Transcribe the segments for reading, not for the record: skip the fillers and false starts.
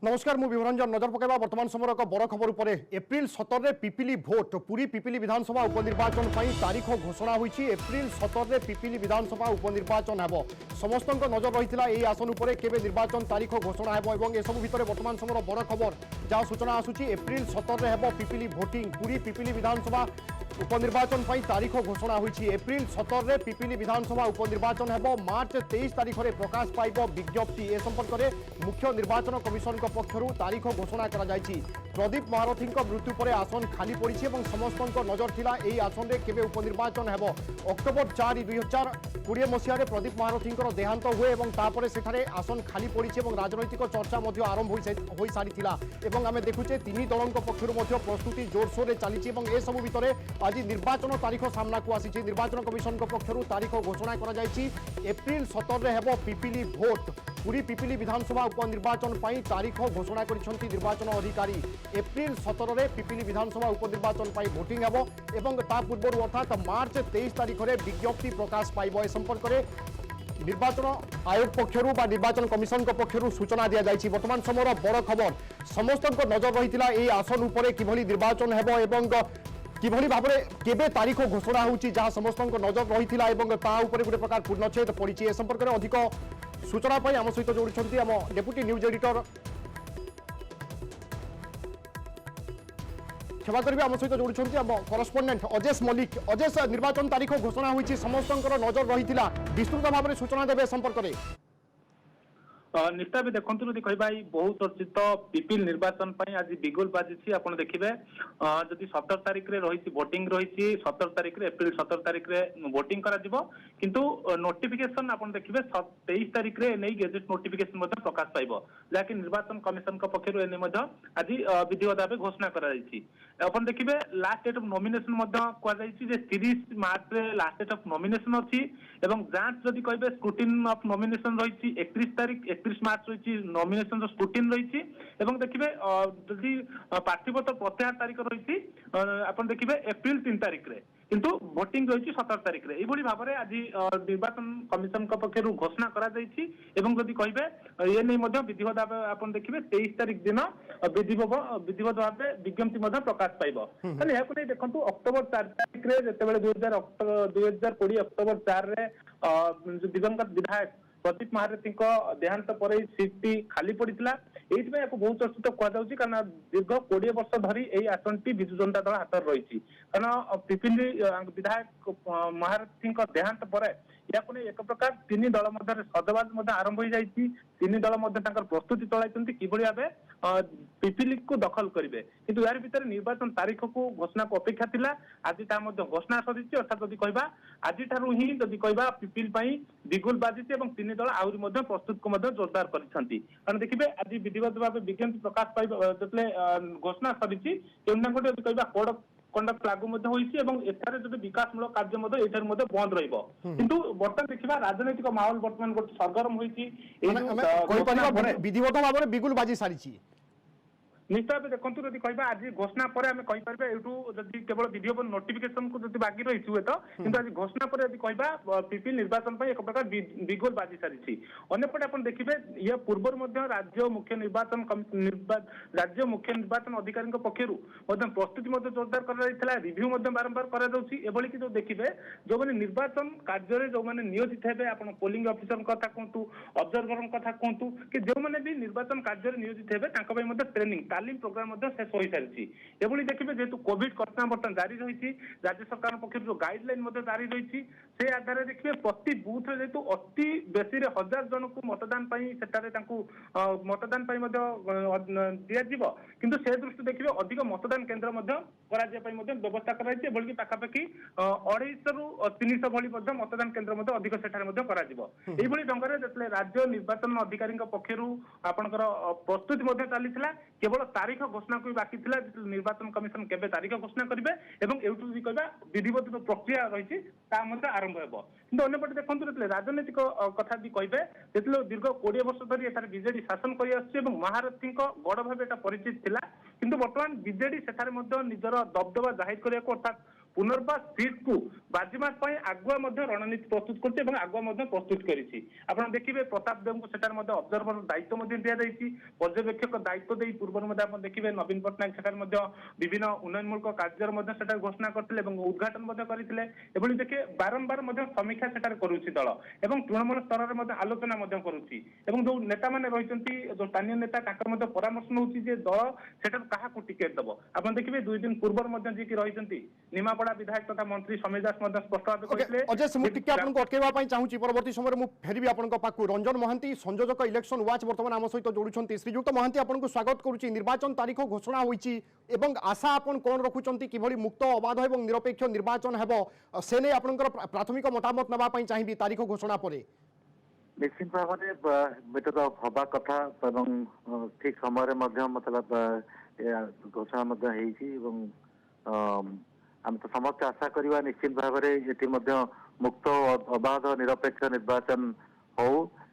नमस्कार मु विभरंजन नजर पकेबा वर्तमान समय एक बड़ खबर उपर एप्रिल 17 रे पिपिली भोट पूरी पिपिली विधानसभा उपनिर्वाचन तारीख घोषणा होईछि। एप्रिल 17 रे पिपिली विधानसभा उपनिर्वाचन हेबो। समस्त नजर रही यही आसन उपर केबे निर्वाचन तारीख घोषणा हेबो एवं एसबू भितर वर्तमान समय बड़ खबर जहाँ सूचना आसुची एप्रिल 17 रे हेबो पिपिली भोटिंग पूरी पिपिली विधानसभा उपनिर्वाचन तारीख घोषणा होईछि। एप्रिल 17 रे पिपिली विधानसभा उपनिर्वाचन हेबो। मार्च 23 तारीख रे प्रकाश पाइबो विज्ञप्ति। ए संपर्क में मुख्य निर्वाचन कमिशन पक्षरु तारीख घोषणा करा जायछि। प्रदीप महारथी मृत्यु पर आसन खाली पड़ी और समस्त नजर थिला एही आसन रे केबे उपनिर्वाचन हेबो। अक्टोबर 4 2020 मसीह प्रदीप महारथी देहांत हुए और तापर सेठारे आसन खाली पड़ी और राजनैतिक चर्चा आरंभ हो सारी आम देखुचे तीन दलों पक्षर प्रस्तुति जोरसोर से चली सबू भितर आज निर्वाचन तारीख सामना को आसी। निर्वाचन कमिशन पक्षर तारीख घोषणा करा जायछि। एप्रिल 17 रे हेबो पिपिली भोट पूरी पिपिली विधानसभा उपनिर्वाचन तारीख घोषणा करिसेंति निर्वाचन अधिकारी। एप्रिल 17 रे पिपिली विधानसभा उपनिर्वाचन भोटिंग हेबो एवं ता पूर्व अर्थात मार्च 23 तारीख रे विज्ञप्ति प्रकाश पाइबो। ए संपर्क में निर्वाचन आयोग पक्षरु बा निर्वाचन कमिशन पक्षरु सूचना दिया जायछि। वर्तमान समय बड़ खबर समस्त नजर रही एही आसन उपर किभली निर्वाचन हेबो एवं किभली भाव में केबे तारीख घोषणा होउछि जहाँ समस्त नजर रही ता उपर गोटे प्रकार पूर्णच्छेद पड़ी। ए संपर्क में अधिक सूचना आम सहित जोड़ी आम डेप्यूटी न्यूज एडिटर क्षमा करेंगे आम सहित जोड़ी आम करस्पोंडेंट अजेश मल्लिक। अजेश निर्वाचन तारीख घोषणा होइछि समस्त नजर रही विस्तृत भाव में सूचना देवे संपर्क में। निश्चय भी देखु जब कहवा बहु चर्चित पिपिल निर्वाचन आज बिगुल बाजी आप देखिए जदि 17 तारीख रे रही भोटिंग रही 17 तारीख रे एप्रिल 17 तारीख रे भोटिंग किंतु नोटिफिकेशन आप देखिए 23 तारीख रे नहीं गेजेट नोटिफिकेशन प्रकाश पाइब जहाँकि निर्वाचन कमिशन पक्षर आज विधिवत भाव घोषणा आप देखिए लास्ट डेट ऑफ नॉमिनेशन कहुई 30 मार्च रे लास्ट डेट ऑफ नॉमिनेशन अच्छी जांच जदि कहे स्क्रूटिन ऑफ नॉमिनेशन रही 31 तारीख 31 मार्च रही नॉमिनेशन स्क्रूटिन रही देखिए जदि प्रार्थीपत्र प्रत्याहार तारीख रही आप देखिए एप्रिल 3 तारीख रे किंतु भोटिंग रही 17 तारीख रे यही भाव में आज निर्वाचन कमिशन पक्षर घोषणा करा जदि कहे ये नहीं विधिवत भाव आप देखिए 23 तारीख दिन विधिवत भाव विज्ञप्ति प्रकाश पाइब। नहीं देखो अक्टोबर 4 तारीख रे जितेबाला 2020 अक्टोबर 4 रे दिवंगत विधायक प्रदीप महारथी देहांत पर सीट खाली पड़ा ये बहुत चर्चित कहुच्छी कारण दीर्घ 20 वर्ष धरी यही आसनटी विजु जनता दल हाथ रही कारण पिपिली विधायक महारथी देहांत पर एक प्रकार तीन दल मध्य सजबाज आरंभ हो जाती। तीन दल प्रस्तुति चलाई किभली भाव पिपिली को दखल करेंगे किंतु यार भीतर निर्वाचन तारीख को घोषणा को अपेक्षा थिला आज घोषणा सरी अर्थात जदि कहवा आज ही जदि कहवा पिपिल बिगुल बाजी तीन दल आहरी प्रस्तुत को जोरदार कारण देखिए आज विधिवत भाव विज्ञप्ति प्रकाश पाइब जो घोषणा सरी गोटे कहवा कोड कंडक्ट लागू जो विकासमूलक कार्य बंद रहिंतु बर्तमान देखा राजनैतिक माहौल बर्तमान गोटे सरगरम विधिवत भाव में बिगुल बाजी सारी निश्चय भाव देखो जब कहवा आज घोषणा पर आम कहीपर यू केवल विधिवत नोटिफिकेशन को जब बाकी रही हुए तो किंतु आज घोषणा पर यदि कहवा पिपिल निर्वाचन एक प्रकार बिगुल बाजी सारी अंपटे आप देखिए यह पूर्व राज्य मुख्य निर्वाचन अधिकारी पक्षर प्रस्तुति जोरदार कर रिव्यू बारंबार कर जो देखिए जो मैंने निर्वाचन कार्य जो मैंने नियोजित है आप पोलिंग ऑफिसर कथा कहतु ऑब्जर्वर कथा कहतु कि जो मैंने भी निर्वाचन कार्य नियोजित है ट्रेनिंग तालीम प्रोग्राम शेष हो सारी एभली देखिए जेहेतु कोविड कटना बर्तमान जारी रही राज्य सरकार पक्ष जो गाइडलाइन जारी रही से आधार देखिए प्रति बुथ जेहेतु अति बेसी 1000 जन को मतदान मतदान दिज्व किंतु से दृष्टि देखिए अधिक मतदान केन्द्र व्यवस्था कराई पाखापाखि 250 रु 300 भली मतदान केन्द्र अधिक सेठारे ढंग से राज्य निर्वाचन अधिकारी पक्षर आपंकर प्रस्तुति चली केवल तारीख घोषणा को बाकी थिला निर्वाचन कमिशन केबे तारीख घोषणा करेंगे एवं कहवा विधिवत प्रक्रिया रही आरंभ हो कि अंपटे देखते राजनैतिक कथा भी कहे जो दीर्घ 20 वर्ष धरी एठार बीजेडी शासन कर महारथी गढ़ भाव परिचित थिला किंतु बर्तमान बीजेडी सेठारे निजर दबदबा जाहिर करने अर्थात पुनर्बार सीट को बाजीमात ପାଇଁ ଆଗୁଆ ମଧ୍ୟ ରଣନୀତି ପ୍ରସ୍ତୁତ କରିଛି ଏବଂ ଆଗୁଆ ମଧ୍ୟ ପ୍ରସ୍ତୁତ କରିଛି। ଆପଣ ଦେଖିବେ ପ୍ରତାପ ଦେବଙ୍କୁ ସେଠାରେ ମଧ୍ୟ ଅବଜର୍ଭର ଦାୟିତ୍ୱ ମଧ୍ୟ ଦିଆଯାଇଛି, ପର୍ଯ୍ୟବେକ୍ଷକ ଦାୟିତ୍ୱ ଦେଇ ପୂର୍ବରୁ ମଧ୍ୟ ଆପଣ ଦେଖିବେ ନବୀନ ପଟ୍ଟନାୟକ ସେଠାରେ ମଧ୍ୟ ବିଭିନ୍ନ ଉନ୍ନୟନମୂଳକ କାର୍ଯ୍ୟର ମଧ୍ୟ ସେଠାରେ ଘୋଷଣା କରିଥିଲେ ଏବଂ ଉଦ୍ଘାଟନ ମଧ୍ୟ କରିଥିଲେ। ଏଭଳି ଦେଖେ ବାରମ୍ବାର ମଧ୍ୟ ସମୀକ୍ଷା ସେଠାରେ କରୁଛି ଦଳ ଏବଂ ତୃଣମୂଳ ସ୍ତରରେ ମଧ୍ୟ ଆଲୋଚନା ମଧ୍ୟ କରୁଛି ଏବଂ ଯୋଉ ନେତାମାନେ ରହିଛନ୍ତି ଯୋଉ ସ୍ଥାନୀୟ ନେତା ତାଙ୍କର ମଧ୍ୟ ପରାମର୍ଶ ନେଉଛି ଯେ ଦଳ ସେଠାରୁ କାହାକୁ ଟିକେଟ ଦବ। ଆପଣ ଦେଖିବେ 2 ଦିନ ପୂର୍ବରୁ ମଧ୍ୟ ଯିଏକି ରହିଛନ୍ତି ନିମାପଡ଼ା ବିଧାୟକ ତଥା ମନ୍ତ୍ରୀ ସମୀର ଦାସ ମଧ୍ୟ ସ୍ପଷ୍ଟ ଭାବେ କହିଥିଲେ। अजय से मुझे आपको अटकैवा चाहूँगी परवर्ती समय में फेरबी आपन पाक रंजन महांती संयोजक इलेक्शन वाच बर्तमान आम सहित जोड़ुंट श्रीजुक्त महांती आपको स्वागत करुच्ची। निर्वाचन तारीख घोषणा होती आशा आपन कौन रखुंट कि मुक्त अबाध और निरपेक्ष निर्वाचन हेब से नहीं आपंकर प्राथमिक मतामत नापी चाहिए तारीख घोषणा पर निश्चित भाव में तो हवा कथा ठीक समय मतलब घोषणा आम तो समस्त आशा करवा निश्चित भाव में मुक्त अबाध निरपेक्ष निर्वाचन हो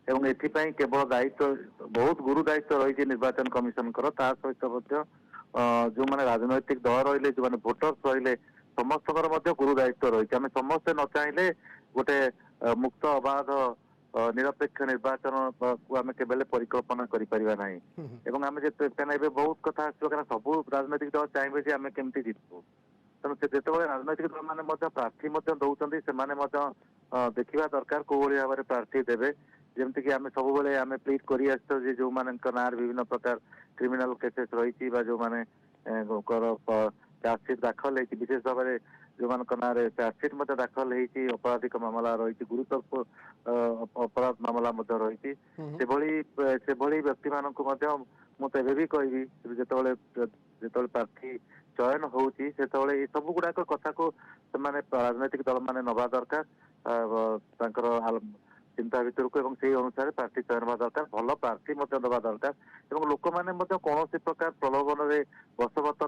एवं एथिपाई केवल दायित्व बहुत गुरु दायित्व रही निर्वाचन कमिशन सहित जो मैंने राजनैतिक दल रही जो मैंने भोटर्स रही समस्त गुरु दायित्व रही आम समस्ते न चाहिए गोटे मुक्त अबाध निरपेक्ष निर्वाचन को आम केवल परिकल्पना करें ना आम बहुत कथा आस सब राजनैतिक दल चाहिए आम केमती जितबू तेणु जो राजनैतिक दल मैंने प्रार्थी दौरान से देखा दरकार कौ भाव में प्रार्थी देवे जमीक आम सब आम प्लीड कर जो मान ना विभिन्न प्रकार क्रिमिनाल केसेस रही जो मैंने चार्जसीट दाखल है विशेष भाव में जो मान ना चार्जसीट दाखल है अपराधिक मामला रही गुरुतर अपराध मामला रही व्यक्ति मानक मुझे भी कहि जो प्रार्थी चयन होती सब गुड़ाक कथा को राजनैतिक दल मैंने नवा दरकार चिंता भितर को से अनुसार प्रार्थी चयन होगा दरकार भल प्रार्थी दवा दरकार और लोक मैंने कौन प्रकार प्रलोभन में बसवत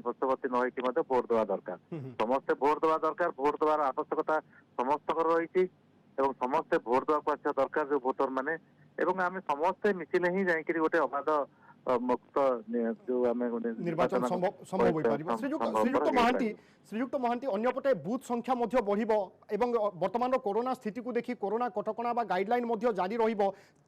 बसवती न भोट देवा दरकार समस्ते भोट देवा दरकार भोट देवार आवश्यकता समस्त रही समस्ते भोट देवा आसा दरकार जो भोटर मैंने आम समस्ते मिसिले ही जाकि गोटे अबाध मुक्त जो आम निर्वाचन संभव हो पार। श्रीजुक्त महांती अन्यपटे बूथ संख्या वर्तमान कोरोना स्थिति को देखि कोरोना कटकणा गाइडलाइन जारी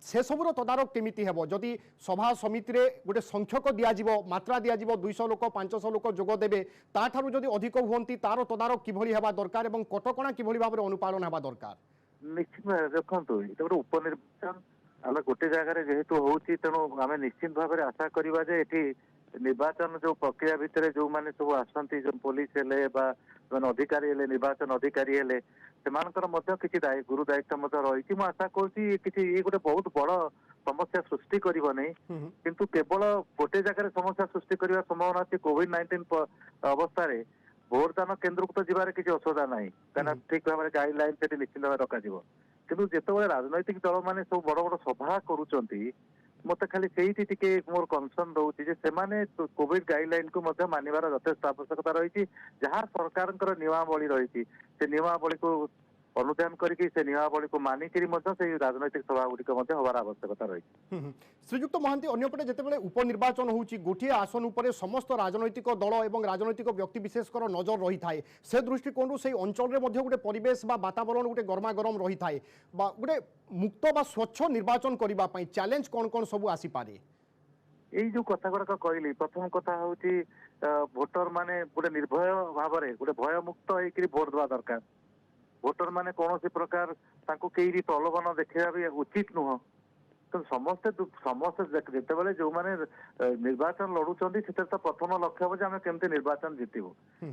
से सबूर तदारक केमी हेब जदि सभा समिति रे गोटे संख्यक दिज्व मात्रा दिज्व 200 लोक 500 लोक जोगदेवे ताठारु जदि अधिक हुंती तार तदारक किभली हेबा दरकार और कटकणा किभली भाव में अनुपालन हेबा दरकार। निश्चित देखो ये गोटे उपनिर्वाचन आम गोटे जगार जेहेतु होती तेणु आम निश्चित भाव में आशा करवा निर्वाचन जो प्रक्रिया भितर जो मैंने सब आसती जो पुलिस अधिकारी निर्वाचन अधिकारी किसी गुरु दायित्व रही आशा करुँची ये गोटे बहुत बड़ समस्या सृष्टि करनी किंतु केवल गोटे जगार समस्या सृष्टि करने संभावना अच्छी कोविड-19 अवस्था भोटदान केन्द्र को तो जीवार किसी असुविधा ना कहीं ठीक भाव में गाइडलाइन से निश्चित भाव रखा किंतु जिते राजनैतिक दल मैंने सब बड़ बड़ सभा करुँच मत खाली से मोर कनसर्न रोचे से कोविड गाइडलाइन को मानवर यथेष आवश्यकता रही जहाँ सरकार नियमावली रही से नियमावली को अनुध्यान करके से नियमावली को मानिक राजनैतिक सभा गुड़िक हमार आवश्यकता रही। श्रीजुक्त महांती अन्यपटे जितेबाला उपनिर्वाचन होची गोटे आसन उपरे समस्त राजनैतिक दल और राजनैतिक व्यक्ति विशेषकर नजर रही थाए से दृष्टिकोण से अंचल में गोटे परिवेश बा वातावरण गोटे गरमागरम रही थाए गोटे मुक्त बा स्वच्छ निर्वाचन करने चैलेंज कौन कौन सब आसीपारे यही जो कथा गुड़ाक कहली प्रथम कथा हूँ भोटर माने गोटे निर्भय भाव में गोटे भयमुक्त होकर भोट देवा दरकार भोटर माने कौन प्रकार कई प्रलोभन देखा भी उचित नुह तो समस्ते जिते जो मैंने निर्वाचन लड़ुंट से तो प्रथम लक्ष्य हम आम केमती निर्वाचन जीतबू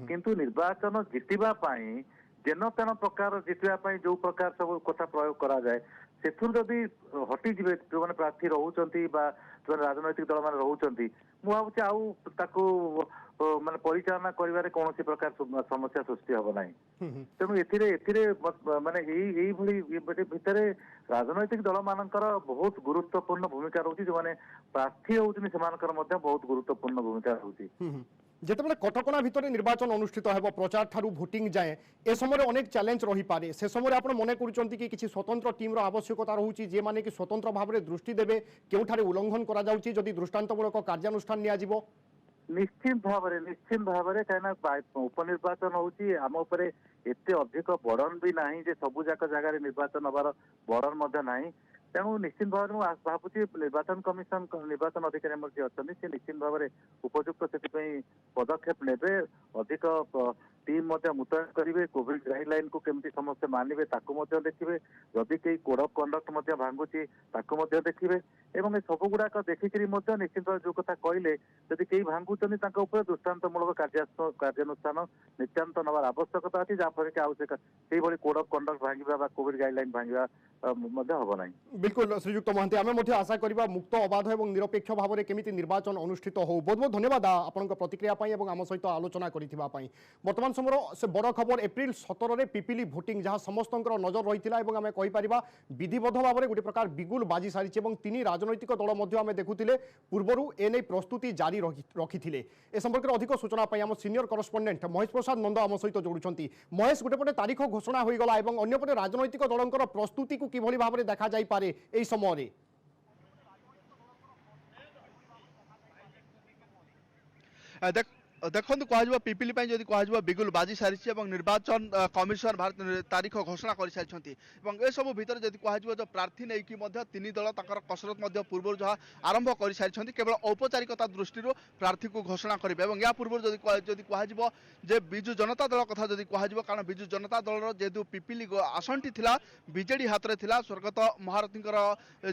किंतु निर्वाचन जीतवाई जेन तेन प्रकार जीतवाई जो प्रकार सब कथा प्रयोग करा जाए से जदि हटिजे जो मैंने प्रार्थी रोचंती जो राजनैतिक दल मैंने रोचंती मु भावुँ आउ माने परिचालना करिवारे कौन प्रकार समस्या सृष्टि हम ना तेणु माने भितर राजनैतिक दल मानकर बहुत गुरुत्वपूर्ण भूमिका रोची जो माने प्रार्थी होउछन सेमानकर मध्य बहुत गुरुत्वपूर्ण भूमिका रोची जितेबाला कटकणा भितर निर्वाचन अनुष्ठित हेब प्रचार ठारू भोटिंग जाए ए समय अनेक चैलेंज रही पारे से समय आप मन करुँच कि किसी स्वतंत्र टीम आवश्यकता रोचे जे माने कि स्वतंत्र भाव में दृष्टि देवे केउठारे उल्लंघन करा जाउची जदि दृष्टांतमूलक कार्यानुष्ठान नियाजिवो निश्चित भाव कहीं उपनिर्वाचन होची आम उपरे एते अधिक बर्डन भी नहीं जे सबु जाक जगह निर्वाचन हबार बर्डन मध्य नहीं तेणु निश्चित भाव में भावुची निर्वाचन कमिशन निर्वाचन अधिकारी आमर जी अच्छा से निश्चित भाव में उपयुक्त से पदक्षेप नेबे अधिक टीम मुतयन करेंगे कोविड गाइडलाइन को केमती समस्ते मानवे देखिए जदि कई कोड ऑफ कंडक्ट भांगुची देखिए एवं सब गुड़ाक देखिक निश्चित भाव जो कथा कहले जदि कई भांगुचंदी दृष्टान्तमूलक कार्यानुष्ठान नित्यांत नवार आवश्यकता अच्छी जहाँफल कि आउ कोड ऑफ कंडक्ट भांगा कोविड गाइडलाइन भांगा हम ना। बिल्कुल श्रीयुक्त महांती आम आशा करवा मुक्त अबाध और निरपेक्ष भाव में केमी निर्वाचन अनुष्ठित हो। बहुत बहुत धन्यवाद आपण प्रतिक्रिया आम सहित आलोचना करने। वर्तमान समय से बड़ खबर एप्रिल 17 रे पिपिली भोटिंग जहाँ समस्त नजर रही है आम कहीपर विधिबद्ध भाव में गोटे प्रकार बिगुल बाजी सारी तीन राजनैतिक दल आम देखुले पूर्वर एने प्रस्तुति जारी रखी ए संपर्क में अधिक सूचना आम सीनियर करस्पंडेंट महेश प्रसाद नंद आम सहित जोड़ुंट। महेश गोटेपटे तारीख घोषणा हो गला अंपटे राजनैतिक दलर प्रस्तुति को किभली भाव में देखा जाई पारे एई समय रे? देखो कह पिपिली जदि कह बिगुल बाजी सारी निर्वाचन कमिशन भारत तारीख घोषणा कर सारी सब भितर जदि कह जो प्रार्थी नहीं कि तीन दल कसरत पूर्व जहाँ आरंभ कर सारी केवल औपचारिकता दृष्टि प्रार्थी को घोषणा करेंगे या पूर्व जदि कह विजु जनता दल कथा जदि कह कारण विजु जनता दल जेहेतु पिपिली आसनटी थिला बीजेडी हाथ में थिला स्वर्गत महारथींकर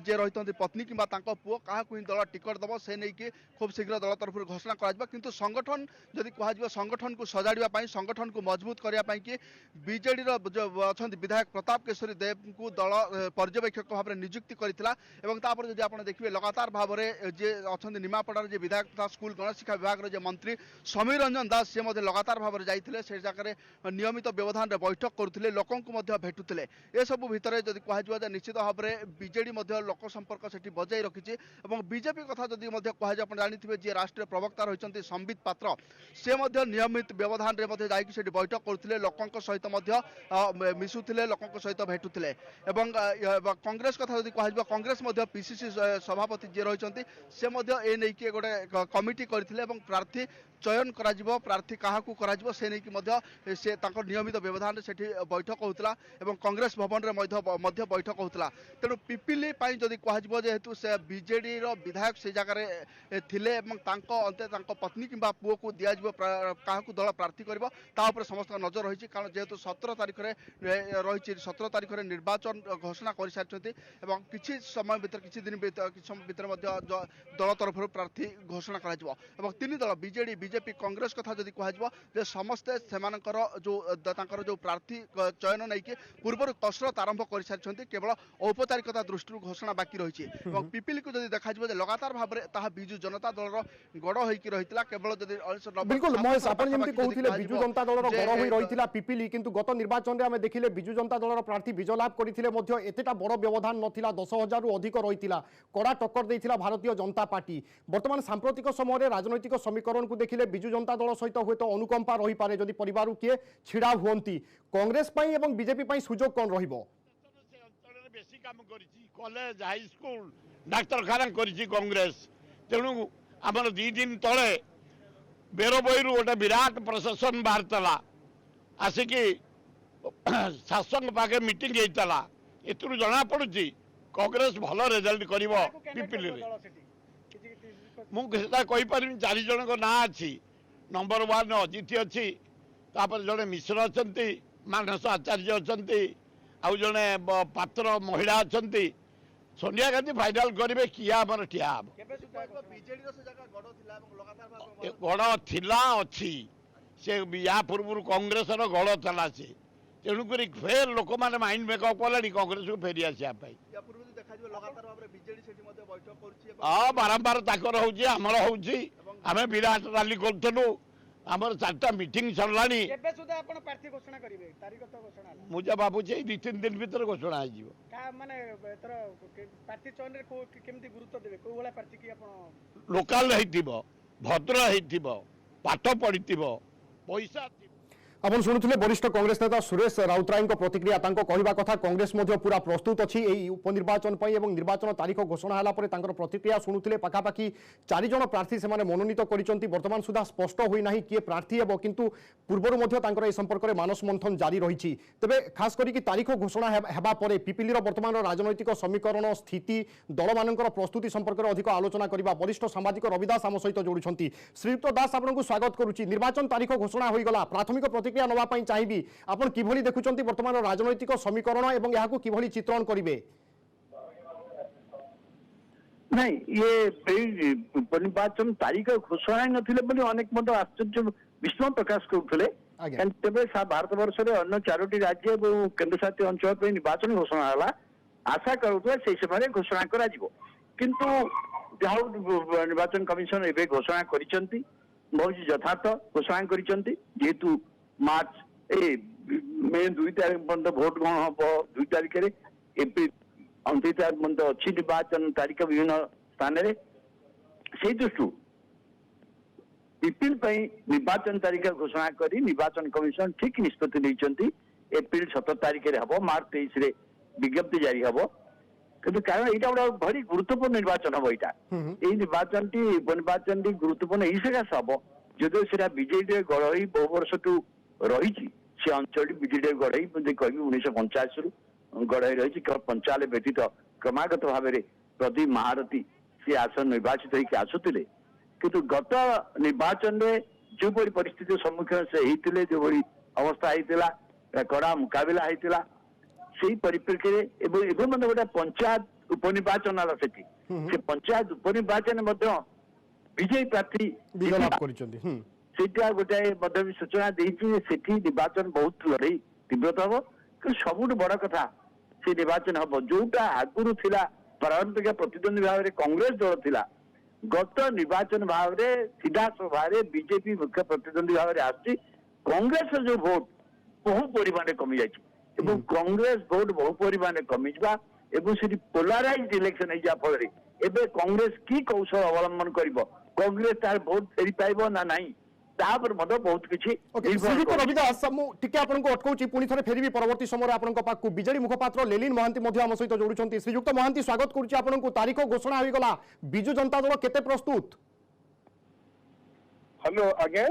जे रही पत्नी कि पुओ क्या दल टिकट दब से नहीं कि खूब शीघ्र दल तरफ घोषणा कर संगठन जदि कह संगठन को सजाड़ा संगठन को मजबूत करने कि बीजेडी जो अच्छा विधायक प्रताप केशरी देव को दल पर्यवेक्षक भाव में नियुक्ति करता जब आप देखिए लगातार भाव में जे अच्छा निमापड़ार जे विधायक तथा स्कूल गणशिक्षा विभाग जो मंत्री समीर रंजन दास से लगातार भाव में जाते से जगह नियमित व्यवधान बैठक करुले लोक भेटुले ए सब भितर जदि कह निश्चित भाव में बीजेडी लोक संपर्क से बजाई रखी बीजेपी कथा जदि कह जानते जी राष्ट्रीय प्रवक्ता रही संबित पात्र से नियमित व्यवधान से बैठक करुले लोकों सहित मिशुले लोकों सहित भेटुले कांग्रेस कथा जदि कह कांग्रेस पीसीसी सभापति जी रही से नहीं गोटे कमिटी करते प्रार्थी चयन करा प्रार्थी क्या से नहीं से नियमित व्यवधान से बैठक होता कांग्रेस भवन में बैठक होता तेणु पिपिली जदि कह जेहेतु से बीजेडी विधायक से जगह थिले अंते पत्नी कि पुओ को दिया क्या दल प्रार्थी कर समस्त नजर रही कारण जेहेतु 17 तारीख रही 17 तारीख निर्वाचन घोषणा कर सारी किसी समय भर किसी दिन भर दल तरफ प्रार्थी घोषणा कर तीन दल बीजेडी बीजेपी कांग्रेस कथा जदि कह समस्ते जो प्रार्थी चयन नहीं कि पूर्व कसरत आरंभ कर सारी केवल औपचारिकता दृष्टि घोषणा बाकी रही पिपिली को जदि देखा लगातार भाव में विजु जनता दल गड़ होती रही केवल बिल्कुल महेश आपण जमती कहउथिले बिजु जनता दलर गड़ होई रहिथिला पिपिली किंतु गत निर्वाचन रे हमें देखिले बिजु जनता दलर प्रार्थी विजय लाभ करथिले मध्य एतेटा बड़ व्यवधान नथिला 10,000 रु अधिक रहिथिला कड़ा टक्कर देथिला भारतीय जनता पार्टी। वर्तमान सांप्रतिक समय रे राजनैतिक समीकरण को देखिले बिजु जनता दल सहित होय तो अनुकंपा रही पारे जदि परिवार किए छिड़ा हुअंती कांग्रेस पई एवं बीजेपी पई सुजोग कोन रहिबो? बेसी काम करिछि कॉलेज हाई स्कूल डाक्तरखाना करिछि कांग्रेस तेणु आमर 2 दिन तले बेरबईरु गोटे विराट प्रशासन बाहरला आसिकी शासन पाखे मीटिंग होता एथुरु जना पड़ुची कांग्रेस भल रिजल्ट कर पिपिली मुझे कहीपरि 4 जन ना अच्छी नंबर 1 अजित अच्छी जड़े मिश्र अच्छा मानस आचार्य अच्छा आउ जड़े पात्र महिला अच्छा सोनिया गांधी फाइनाल करेंगे किए आमर ठिया गड़ थिला अच्छी से या पूर्व कांग्रेस गड़ चला से तेणुक फेर लोक मैंने माइंड मेकअप कले कांग्रेस को फेरी आसापी हाँ बारंबार ताकर होमर होमें विराट रैली करूँ आमर 4टा मीटिंग सरला मुझे भावुचे 2-3 दिन भर घोषणा हो लोकाल भद्र पाठ पढ़ी पैसा आपण शुणुले वरिष्ठ कांग्रेस नेता सुरेश राउतराय प्रतिक्रिया कहवा कथा कांग्रेस पूरा प्रस्तुत अच्छी उपनिर्वाचन निर्वाचन तारीख घोषणा है प्रतिक्रिया शुणुले पखापाखि 4 जन प्रार्थी से मनोनीत कर बर्तमान सुधा स्पष्ट होना किए प्रार्थी हे किंतु पूर्वर संपर्क में मानस मंथन जारी रही तेरे खास करके तारीख घोषणा होगा पिपिली बर्तमान राजनैतिक समीकरण स्थिति दल मान प्रस्तुति संपर्क में अधिक आलोचना करने वरिष्ठ सामाजिक रविदास आम सहित जोड़ुंट श्रीयुक्त दास आपको स्वागत करुच्ची निर्वाचन तारीख घोषणा होगा प्राथमिक प्रतिक्रिया नवाई चाहिए आपण किभली देखुंत वर्तमान राजनैतिक समीकरण एवं यहाँ किभली चित्रण करेंगे नहीं ये उपनिर्वाचन तारीख घोषणा नथिले अनेक मत आश्चर्य विस्मय प्रकाश करुले तेरे भारत वर्ष में अन्य 4टी राज्य और केन्द्रशासित अंचल निर्वाचन घोषणा है आशा करुले से समय घोषणा करा किंतु जहाँ निर्वाचन कमिशन एवं घोषणा करिसेंती बहुत यथार्थ घोषणा करिसेंती जेहेतु मार्च मे 2 तारीख पर्यंत भोट ग्रहण हम 2 तारीख एप्रिल 29 तारीख पर्यंत अच्छी निर्वाचन तारीख विभिन्न स्थान से दृष्टि पिपिल निर्वाचन तारीख घोषणा कर निर्वाचन कमिशन ठीक निष्पत्ति नहीं एप्रिल 17 तारीख हम मार्च 23 विज्ञप्ति जारी हम कि कारण यहाँ गोटे भारी गुरुत्वपूर्ण निर्वाचन हम यहाँ निर्वाचन टी उपनिर्वाचन टी गुरुत्वपूर्ण सकाश हम जो सीधा बीजेडी गढ़ई बहु वर्ष रही से अंचल बीजेडी गढ़ई कह 1985 रु गढ़ई रही केवल पंचाल व्यतीत क्रमागत भाव में प्रदीप महारथी सी आसन निर्वाचित होकर आसुले किंतु गत निर्वाचन में जो बड़ी परिस्थिति सम्मुखीन से होते जो बड़ी अवस्था होता कड़ा मुकाबला होता से परिप्रेक्षी में गोटे पंचायत उपनिर्वाचन से पंचायत उपनिर्वाचन विजयी प्रार्थी गोटे भी सूचना देती निर्वाचन बहुत लड़ई तीव्रता हम कि सबुठ बड़ कथा से निर्वाचन हम जोटा आगुरी थिला पारंपरिक प्रतिद्वंदी भाव में कांग्रेस दल थिला गत निर्वाचन भाव में सीधा सभा बीजेपी मुख्य प्रतिद्वंदी भाव में आसी कांग्रेस जो भोट बहु परिमाण कमी जाए कांग्रेस भोट बहु परिमाण कमी जा पोलाराइज इलेक्शन हो फल कांग्रेस की कौशल अवलंबन कर कांग्रेस तार भोट फेरी पाइब ना नहीं बहुत किसी रविदास अटकाऊँ पुणी थे फेरबी परवर्ती समय आपको बीजेडी मुखपात्र लेलिन महांती आम सहित जोड़ुंट श्रीयुक्त महांती स्वागत करुच्ची तारीख घोषणा होगा बिजु जनता दल केते प्रस्तुत हेलो आगे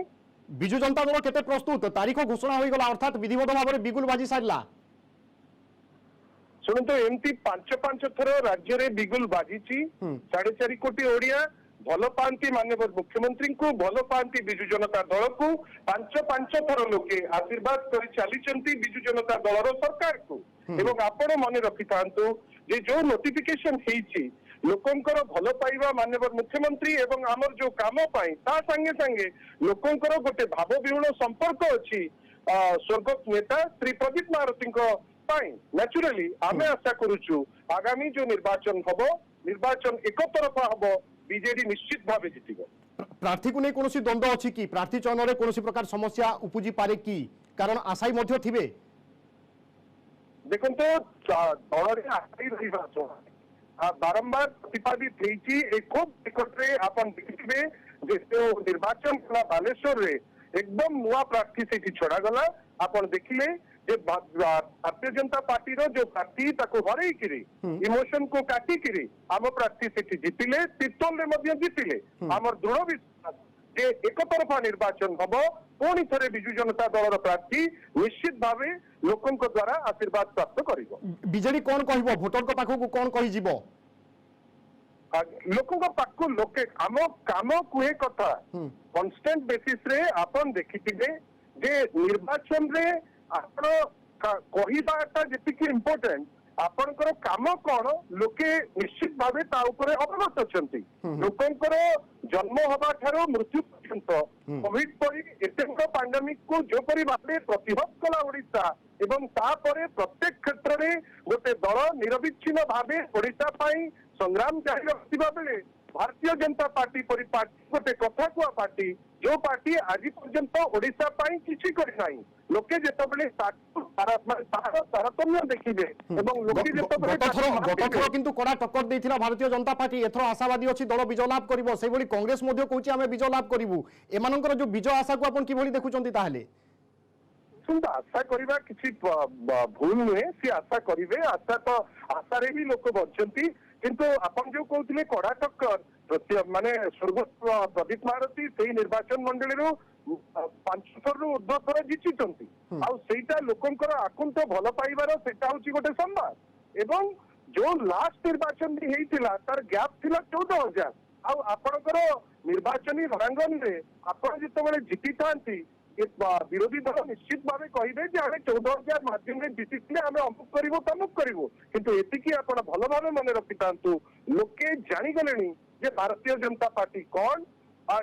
बिजु जनता दल केते प्रस्तुत तारीख घोषणा होगा अर्थात विधिवत भाव में बिगुल बाजी सारा शुणु एमती 5 थर राज्य में बिगुल बाजी 4.5 कोटी ओडिया भल पाती माननीय मुख्यमंत्री को भल पाती बिजु जनता दल को 5 थर लोके आशीर्वाद कर चली बिजु जनता दल सरकार को एवं आपण मन रखि था जो नोटिफिकेशन लोकंकर भल पाइबा माननीय मुख्यमंत्री एवं आमर जो काम संगे संगे लोकंकर गोटे भाव विहूण संपर्क अच्छी स्वर्गत नेता श्री प्रदीप महारथी नेचुराली आमे आशा करुचु आगामी जो निर्वाचन हम निर्वाचन एक तरफा हम बीजेडी निश्चित भाव जीत प्रार्थी को नहीं कौन द्वंद्व अच्छी कि प्रार्थी चयन में कौन प्रकार समस्या उपजी पारे कि कारण आशायी मध्य थे देखो दल रहा बारंबार प्रतिपादित खूब निकटे आप देखिए निर्वाचन बालेश्वर रे एकदम नुआ प्रार्थी से छड़ा गला आप देखिले भारतीय जनता पार्टी जो प्रार्थी हर इमोशन को काटिकी आम प्रार्थी से जीतिले तीर्तोल जीतिले आम दृढ़ विश्वास जे एक तरफा निर्वाचन हम पुणी थे बिजु जनता दल प्रार्थी निश्चित भाव लोकों द्वारा आशीर्वाद प्राप्त कर बीजेडी कौन कह भोटर पाखक कौन कही लोकों पाखु लोके आम काम कुहे कथा कन्स्टेंट बेसिस रे आपन देखिथिबे जे निर्वाचन रे आपण कहिबाटा जेतिकी इम्पोर्टेंट आपनकर काम कौन लोके निश्चित भावे ता ऊपर अवगत अछंती लोकंकर जन्म हवा ठारो मृत्यु पर्यंत कोविड परी एते बड़ पैंडेमिक को जो परी भावे प्रतिहत कला ओडिशा एवं तापरे प्रत्येक क्षेत्र में गोटे दल निरविच्छिन्न भावे ओडिशा पाई संग्राम जारी रखिबा बेले भारतीय जनता पार्टी परी पार्टी गोटे कथा कुआ पार्टी जो पार्टी आज पर्यंत ओडिशा पाई किछि करि नाही लोके जेतबेले तारतम्य देखिबे एवं लोके जेतबेले गत थर किंतु कड़ा टक्कर देथिला भारतीय जनता पार्टी एथर आशावादी अछि दल विजय लाभ करिवो सेहि भली कांग्रेस मध्ये कहूची आमे विजय लाभ करिवु एमानकर जो विजय आशा को आपण कि भली देखुचंती ताहले ଶୁଣନ୍ତୁ ଆଶା କରିବା କିଛି ଭୁଲ ନୁହେଁ, ସେ ଆଶା କରିବେ, ଆଶାରେ ହିଁ ଲୋକ ବଞ୍ଚନ୍ତି। କିନ୍ତୁ ଆପଣ ଯୋଉ କହୁଥିଲେ କଡା ଟକ୍କର ମାନେ ସ୍ୱର୍ଗତ ପ୍ରଦୀପ ମହାରଥୀ ସେଇ ନିର୍ବାଚନ ମଣ୍ଡଳୀରୁ 5 ଥରରୁ ଉର୍ଦ୍ଧ୍ୱ ଥର ଜିତିଛନ୍ତି, ଆଉ ସେଇଟା ଲୋକଙ୍କର ଆକୁଣ୍ଠ ଭଲ ପାଇବାର ସେଇଟା ହଉଛି ଗୋଟେ ସମ୍ବାଦ। ଏବଂ ଯୋଉ ଲାଷ୍ଟ ନିର୍ବାଚନ ବି ହେଇଥିଲା ତାର ଗ୍ୟାପ୍ ଥିଲା 14,000, ଆଉ ଆପଣଙ୍କର ନିର୍ବାଚନୀ ରଣାଙ୍ଗନରେ ଆପଣ ଯେତେବେଳେ ଜିତିଥାନ୍ତି ବିରୋଧୀ ଦଳ ନିଶ୍ଚିତ ଭାବେ କହିବେ ଯେ ଆମେ 14,000 ମାଧ୍ୟମରେ ଜିତିଥିଲେ, ଆମେ ଅମୁକ କରିବୁ ତମୁକ କରିବୁ। କିନ୍ତୁ ଏତିକି ଆପଣ ଭଲ ଭାବେ ମନେ ରଖିଥାନ୍ତୁ, ଲୋକେ ଜାଣିଗଲେଣି ଯେ ଭାରତୀୟ ଜନତା ପାର୍ଟି କଣ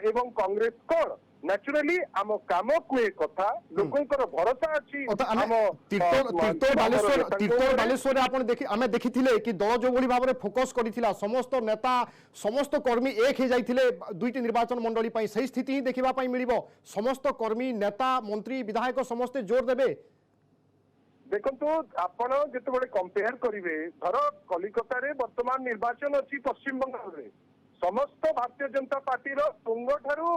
ଏବଂ କଂଗ୍ରେସ କଣ। ନ୍ୟାଚୁରାଲି ଆମ କାମ କୁହେ କଥା, ଲୋକଙ୍କର ଭରସା ଅଛି। ବାଲେଶ୍ୱରରେ ଆପଣ ଆମେ ଦେଖିଥିଲେ କି ଦଳ ଯୋଉଭଳି ଭାବରେ ଫୋକସ କରିଥିଲା, ସମସ୍ତ ନେତା ସମସ୍ତ କର୍ମୀ ଏକ ହେଇ ଯାଇଥିଲେ ଦୁଇଟି ନିର୍ବାଚନ ମଣ୍ଡଳୀ ପାଇଁ, ସେହି ସ୍ଥିତି ହିଁ ଦେଖିବା ପାଇଁ ମିଳିବ। ସମସ୍ତ କର୍ମୀ ନେତା ମନ୍ତ୍ରୀ ବିଧାୟକ ସମସ୍ତେ ଜୋର ଦେବେ। ଦେଖନ୍ତୁ ଆପଣ ଯେତେବେଳେ କମ୍ପେୟାର କରିବେ, ଧର କଲିକତାରେ ବର୍ତ୍ତମାନ ନିର୍ବାଚନ ଅଛି ପଶ୍ଚିମବଙ୍ଗରେ, ସମସ୍ତ ଭାରତୀୟ ଜନତା ପାର୍ଟିର ତୁଙ୍ଗ ଠାରୁ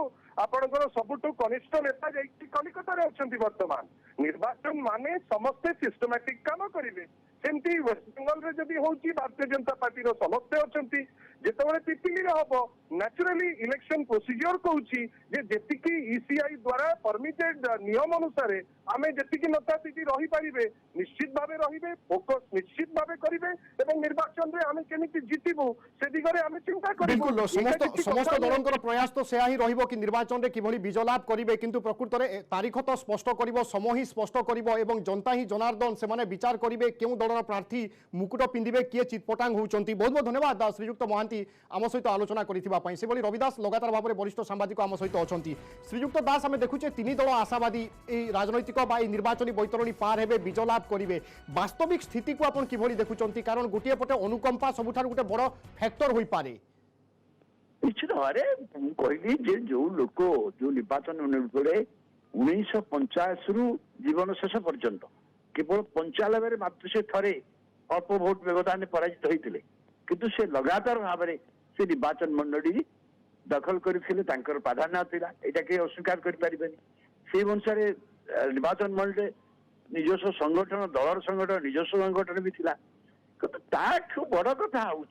ଆପଣଙ୍କର ସବୁଠୁ କନିଷ୍ଠ ନେତା ଯାଇକି କଲିକତାରେ ଅଛନ୍ତି ବର୍ତ୍ତମାନ। ନିର୍ବାଚନ ମାନେ ସମସ୍ତେ ସିଷ୍ଟମାଟିକ କାମ କରିବେ। ସେମିତି ୱେଷ୍ଟବେଙ୍ଗଲରେ ଯଦି ହଉଛି ଭାରତୀୟ ଜନତା ପାର୍ଟିର ସମସ୍ତେ ଅଛନ୍ତି। ଯେତେବେଳେ ପିପିଲିରେ ହବ, ନ୍ୟାଚୁରାଲି ଇଲେକ୍ସନ ପ୍ରୋସିଜିଓର କହୁଛି ଯେ ଯେତିକି ଇସିଆଇ ଦ୍ୱାରା ପରମିଟେଡ ନିୟମ ଅନୁସାରେ ଆମେ ଯେତିକି ନେତା ସେଠି ରହିପାରିବେ ନିଶ୍ଚିତ ଭାବେ ରହିବେ, ଫୋକସ ନିଶ୍ଚିତ ଭାବେ କରିବେ ଏବଂ ନିର୍ବାଚନରେ ଆମେ କେମିତି ଜିତିବୁ ସେ ଦିଗରେ ଆମେ ଚିନ୍ତା କରିବୁ। बिल्कुल समस्त दलंकर प्रयास तो सेया ही रहिबो कि निर्वाचन रे किभली विजय लाभ करिवे, किंतु प्रकृत रे तारीख तो स्पष्ट करिवो, समय ही स्पष्ट करिवो एवं जनता ही जनार्दन से माने विचार करिवे केउ दलर प्रार्थी मुकुट पिंदिबे किए चितपटांग होउचंती। बहुत बहुत धन्यवाद श्रीयुक्त महांती आम सहित आलोचना करिथिबा पई। सेबली रविदास लगातार भाव में वरिष्ठ सांबादिक आम सहित अछंती। श्रीयुक्त दास आमे देखुचे तीन दल आशावादी ए राजनैतिक बा निर्वाचनी बैतरणी पार हेबे, विजय लाभ करिवे। वास्तविक स्थिति को आपण किभली देखुचंती, कारण गोटिए पटे अनुकंपा सबुठार गोटे बड़ फैक्टर होई पारे। निश्चित भाव में कहली जे जो लोक जो निर्वाचन मंडले 1985 रु जीवन शेष पर्यंत केवल 95 मात्र से थरे अल्प भोट व्यवधान पराजित होते, किंतु से लगातार भाव में से निर्वाचन मंडली दखल करते प्राधान्य था, यहाँ कहीं अस्वीकार करें। से अनुसार निर्वाचन मंडली निजस्व संगठन दलर संगठन निजस्व संगठन भी था। ताठू बड़ कथा हूँ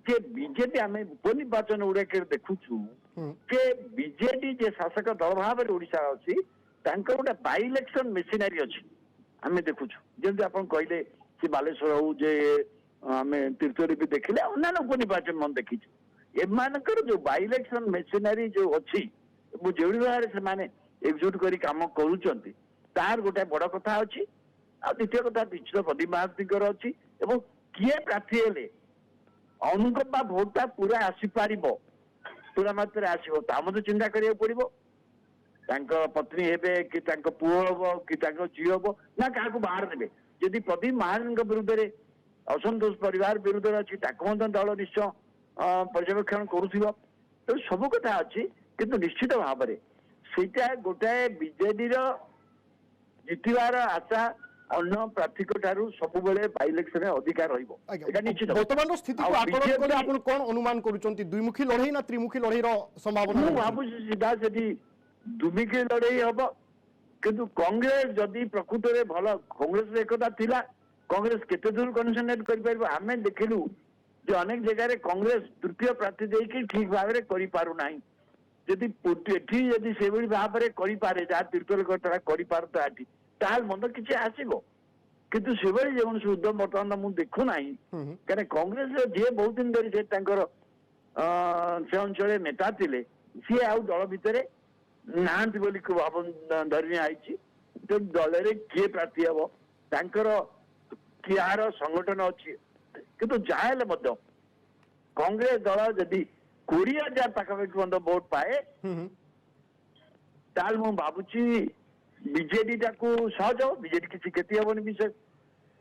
जे बीजेपी आम उपनिर्वाचन गुड़ाक देखुचु जे बीजेडी जे शासक दल भाव में ओडिशा अच्छी गोटे बाई इलेक्शन मेसिनारी अच्छी आम देखुचु। जमी आप कहले कि बालेश्वर हो जे आम तीर्थरी भी देखिले अन्य उपनिर्वाचन मन देखीचु, एमानकर जो बाई इलेक्शन मेसिनारी जो अच्छी जो भाव से एकजुट कर काम करुँच तार गोटे बड़ कथा अच्छी। आ द्वितीय कथा निश्चित प्रदीप महांती अच्छी एवं किए प्रार्थी हेले अनुकंपा भोटा पूरा आसीपार पूरा मात्रा आसो चिंता करिया पड़ो। पत्नी हेबे कि पुओ हम कि झी हम ना क्या बाहर देवे। जदि प्रदीप महांती विरुद्ध असंतोष परिवार विरुद्ध अच्छी दल निश्चय पर्यवेक्षण करुव। तो सब कथा अच्छी, किंतु निश्चित भाव में ସେଇଟା ଗୋଟାଏ ବିଜେଡିର ଜିତିବାର ଆଶା ଅନ୍ୟ ପ୍ରାର୍ଥୀଙ୍କ ଠାରୁ ସବୁବେଳେ ବାଇ ଇଲେକ୍ସନରେ ଅଧିକା ରହିବ। এটা নিশ্চিত। বর্তমানৰ স্থিতিକୁ আকলন কৰি আপুনি কোন অনুমান କରୁଛନ୍ତି, দ্বিমুখী লড়াই না ত্রিমুখী লড়াইৰ সম্ভাবনা? ମୁଁ ଭାବୁଛି ସିଧା ସେଠି ଦୁମିକି ଲଢେଇ ହବ, କିନ୍ତୁ କଂଗ୍ରେସ ଯଦି ପ୍ରକୃତରେ ଭଲ କଂଗ୍ରେସର ଏକତା ଥିଲା, କଂଗ୍ରେସ କେତେ ଦୂର କନସେନ୍ଟ୍ରେଟ୍ କରିପାରିବ। ଆମେ ଦେଖିଲୁ ଯେ ଅନେକ ଜାଗାରେ କଂଗ୍ରେସ ତୃତୀୟ ପ୍ରାର୍ଥୀ ଦେଇକି ଠିକ ଭାବରେ କରିପାରୁନାହିଁ। ଯଦି ଏଠି ଯଦି ସେଭଳି ଭାବରେ କରିପାରେ ଯାହା ତିର୍ତ୍ତୋଲ କଥା କରିପାରନ୍ତା ଏଠି ତାହେଲେ ମନ୍ଦ କିଛି ଆସିବ, କିନ୍ତୁ ସେଭଳି ଯେକୌଣସି ଉଦ୍ୟମ ବର୍ତ୍ତମାନ ମୁଁ ଦେଖୁନାହିଁ। କାରଣ କଂଗ୍ରେସର ଯିଏ ବହୁତ ଦିନ ଧରି ସେ ତାଙ୍କର ସେ ଅଞ୍ଚଳରେ ନେତା ଥିଲେ ସିଏ ଆଉ ଦଳ ଭିତରେ ନାହାନ୍ତି ବୋଲି ଧରି ଆଇଛି। ତ ଦଳରେ କିଏ ପ୍ରାର୍ଥୀ ହବ ତାଙ୍କର କିହାର ସଂଗଠନ ଅଛି, କିନ୍ତୁ ଯାହା ହେଲେ ମଧ୍ୟ କଂଗ୍ରେସ ଦଳ ଯଦି 20,000 ପାଖାପାଖି ଭୋଟ ପାଏ ତାହେଲେ ମୁଁ ଭାବୁଛି ବିଜେଡି ଟାକୁ ସହଜ ହବ, ବିଜେଡି କିଛି କ୍ଷତି ହବନି। ବିଶେଷ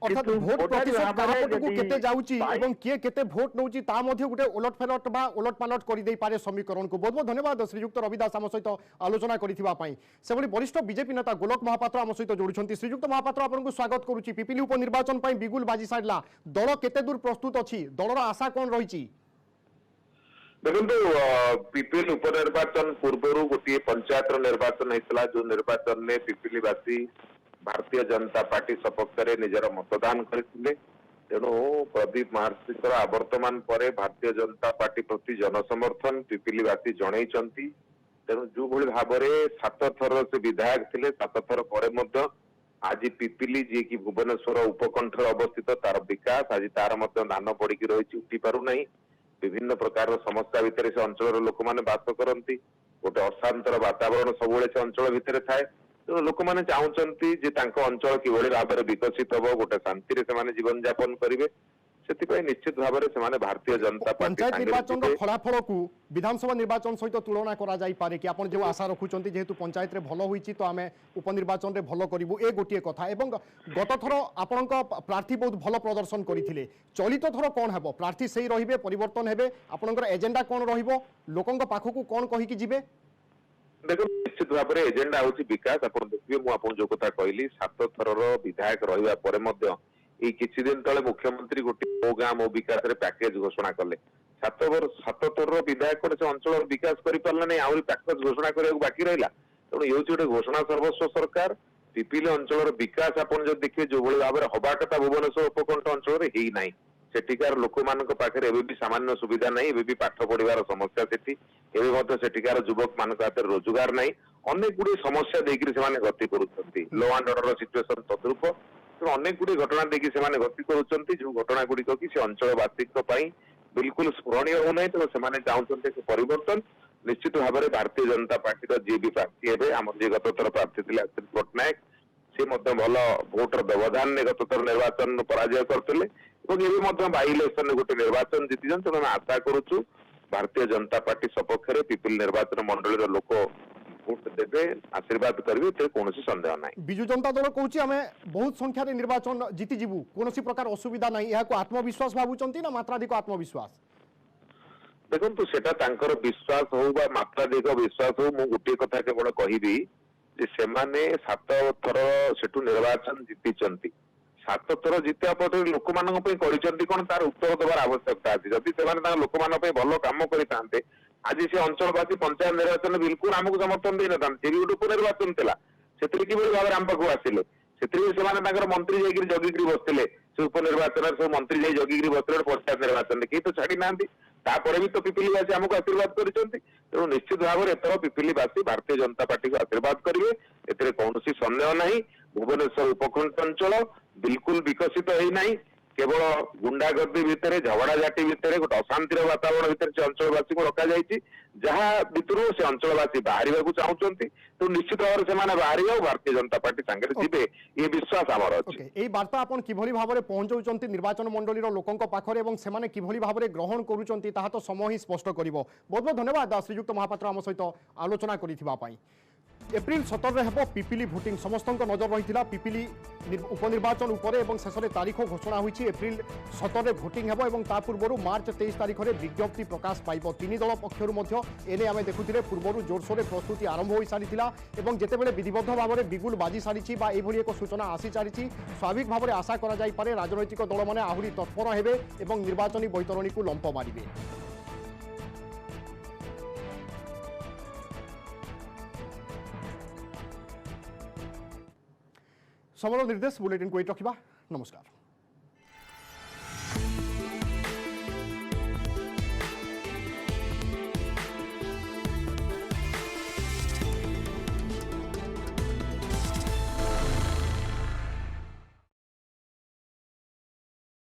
অর্থাৎ ভোট প্রতিশত কাহাপটকু কেতে যাউছি এবং কিয়ে কেতে ভোট নউছি তা মধ্যে গোটে ওলট ফেলট বা ওলট পালট করে দেই পারে সমীকরণকু। বহুত বহুত ধন্যবাদ শ্রীযুক্ত রবিদাস আম সহিত আলোচনা করিথিবা পাই। সেভଳି বরিষ্ঠ বিজেপি নেতা গোলক মহাপাত্র আম সহিত যোড়ুছন্তি। শ্রীযুক্ত মহাপাত্র আপনাকে স্বাগত করুছি। পিপিলি উপনির্বাচন পাই বিগুল বাজি সারিলা, দল কেতে দূর প্রস্তুত অছি, দলর আশা কোন রহিছি? ଦେଖନ୍ତୁ ପିପିଲି ଉପନିର୍ବାଚନ ପୂର୍ବରୁ ଗୋଟିଏ ପଞ୍ଚାୟତର ନିର୍ବାଚନ ହେଇଥିଲା ଯୋଉ ନିର୍ବାଚନରେ ପିପିଲିବାସୀ ଭାରତୀୟ ଜନତା ପାର୍ଟି ସପକ୍ଷରେ ନିଜର ମତଦାନ କରିଥିଲେ। ତେଣୁ ପ୍ରଦୀପ ମହାରଥୀଙ୍କର ଆବର୍ତ୍ତମାନ ପରେ ଭାରତୀୟ ଜନତା ପାର୍ଟି ପ୍ରତି ଜନସମର୍ଥନ ପିପିଲିବାସୀ ଜଣେଇଛନ୍ତି। ତେଣୁ ଯୋଉଭଳି ଭାବରେ 7 ଥର ସେ ବିଧାୟକ ଥିଲେ 7 ଥର ପରେ ମଧ୍ୟ ଆଜି ପିପିଲି ଯିଏକି ଭୁବନେଶ୍ୱର ଉପକଣ୍ଠରେ ଅବସ୍ଥିତ ତାର ବିକାଶ ଆଜି ତାର ମଧ୍ୟ ଧାନ ପଡିକି ରହିଛି ଉଠି ପାରୁନାହିଁ। ବିଭିନ୍ନ ପ୍ରକାରର ସମସ୍ୟା ଭିତରେ ସେ ଅଞ୍ଚଳର ଲୋକମାନେ ବାସ କରନ୍ତି। ଗୋଟେ ଅଶାନ୍ତର ବାତାବରଣ ସବୁବେଳେ ସେ ଅଞ୍ଚଳ ଭିତରେ ଥାଏ। ତେଣୁ ଲୋକମାନେ ଚାହୁଁଛନ୍ତି ଯେ ତାଙ୍କ ଅଞ୍ଚଳ କିଭଳି ଭାବରେ ବିକଶିତ ହବ, ଗୋଟେ ଶାନ୍ତିରେ ସେମାନେ ଜୀବନ ଯାପନ କରିବେ। ସେଥିପାଇଁ ନିଶ୍ଚିତ ଭାବରେ ସେମାନେ ଭାରତୀୟ ଜନତା ପାର୍ଟି पंचायत ସାଙ୍ଗରେ निर्वाचन ଯିବେ। फलाफल को विधानसभा निर्वाचन सहित तुलना करा जाई पारे कि आपण जो आशा रखुचंती जेहेतु पंचायत रे भलो होईची तो आमे उपनिर्वाचन रे भलो करिवु ए गोटिए कथा। एवं गत थर आपणक प्रार्थी बहुत भलो प्रदर्शन करिथिले, चलित थर कोन हेबो? प्रार्थी सही रहिबे, परिवर्तन हेबे? आपणकर एजेंडा कोन रहिबो? लोकंक पाखकु कोन कहि कि जिबे? देखो निश्चित भाव में एजेंडा होची विकास। आप देखिए मुझे जो कथा कहली 7 थरर विधायक रहिबा परे मध्य एई किछि दिन तले मुख्यमंत्री गोटे मो गाँ मो विकास रे पैकेज घोषणा कले। 7 थरर विधायक से अंचल विकास करि पारला नै, आउरी पैकेज घोषणा करिया बाकी रहिला। तेणु ये गोटे घोषणा सर्वस्व सरकार पिपिली अंचल विकास आपन जो देखिए जो भली भाव हवा कथा भुवनेश्वर उपकंठ अंचल रे हेई नाही। सेठिकार लोक मानक पाखरे एबे भी सामान्य सुविधा नहीं, एबे भी पाठ पढ़िबार समस्या सेठी, एबे मध्य सेठिकार युवक मानक हाथ रोजगार नहीं। अनेक गुडी समस्या देकरी से माने गति करूछंती। लॉ एंड ऑर्डर सिचुएशन तद्रूप तो अनेक गुडी घटना देखि से माने गति करूछंती। जो घटना गुडी को कि से अंचलवासिक पई बिल्कुल स्मरणीय हो नहीं। तो से माने चाहुछंती कि परिवर्तन निश्चित भाव में भारतीय जनता पार्टी जी भी प्रार्थी हेबे आम जे गत थर प्रार्थी थे अच्युत पट्टनायक से भल भोटर व्यवधान ने गत थर निर्वाचन पराजय करते बाई इलेक्शन गोटे निर्वाचन जीति। तेणु आशा करुचु भारतीय जनता पार्टी सपक्ष में पिपिल निर्वाचन मंडल लोक भोट देवे, आशीर्वाद करेंगे, कौन सन्देह ना। बिजु जनता दल कहूँ आम बहुत संख्यार निर्वाचन जीति जीवु, कौन प्रकार असुविधा ना, यह आत्मविश्वास भावुंट ना मात्राधिक आत्मविश्वास? देखो सेटा तांकर विश्वास हो बा मात्राधिक विश्वास हो, मु गोटे कथा केवल कहबी जे सेमाने 7 थर सेठू निर्वाचन जीतिचंती। 7 थर जीतिया पर लोक मानक पे करिसंती कोन तार उत्तर देवार आवश्यकता अछि। जदि सेमाने तांकर लोक मानक पे भलो काम करितांते आज से अंचलवासी पंचायत निर्वाचन बिल्कुल आमको समर्थन दे नथांते। से भी गोटे उपनिर्वाचन थिला, सेतरी किबे भाबरे आम पाखु आसिले, सेतरी सेमाने तांकर मंत्री जाईकरी जगिकरी बसथिले। से उपनिर्वाचन सब मंत्री जाई जगिकरी बसथिले पंचायत निर्वाचन के तो छाड़ी नांती। तापर भी तो पिपिलीवासी आमको आशीर्वाद करिसंती। तेणु निश्चित भाव में एथर पिपिलीवासी भारतीय जनता पार्टी को आशीर्वाद करेंगे, एथिरे कौनसी संदेह नहीं। भुवनेश्वर उपकंठ अंचल बिल्कुल विकसित होई नहीं, केवल गुंडागर्दी भितर झगड़ाझाटी भितर गोटे अशांतिर वातावरण भितर से अंचलवासी को रखा जाइए, जहाँ भितर से अंचलवासी बाहर चाहते। तो निश्चित भाव से बाहर भारतीय जनता पार्टी सांगे जीवे ये विश्वास आमर अच्छे। यही वार्ता आपन किभली भाबरे पहुंचाउचंती निर्वाचन मंडलीर लोकंक पाखरे एवं सेमाने किभली भाबरे ग्रहण करूचंती ताहा तो समय ही स्पष्ट करिवो। बहुत बहुत धन्यवाद श्रीयुक्त महापात्र आम सहित आलोचना करिथिबा पई। एप्रिल 17 रे हेबो पिपिली भोटिंग, समस्त नजर रही पिपिली उपनिर्वाचन उपरे एवं शेष तारीख घोषणा होईछि। एप्रिल 17 रे भोटिंग हेबो एवं ता पूर्व मार्च 23 तारीख रे विज्ञप्ति प्रकाश पाइबो। 3 दल पक्षरु मध्य एने आमे देखुथिले पूर्वरु जोरसोर रे प्रस्तुति आरंभ होई सारिथिला एवं जेतेबेले विधिबद्ध भाबरे बिगुल बाजी सारिछि बा एभली एक सूचना आसी सारिछि, स्वाभाविक भाबरे आशा करा जाई पारे राजनैतिक दल माने आहुरी तत्पर हेबे एवं निर्वाचनी बैतरणी को लंप मारिबे। समर निर्देश बुलेटिन को रखा। नमस्कार।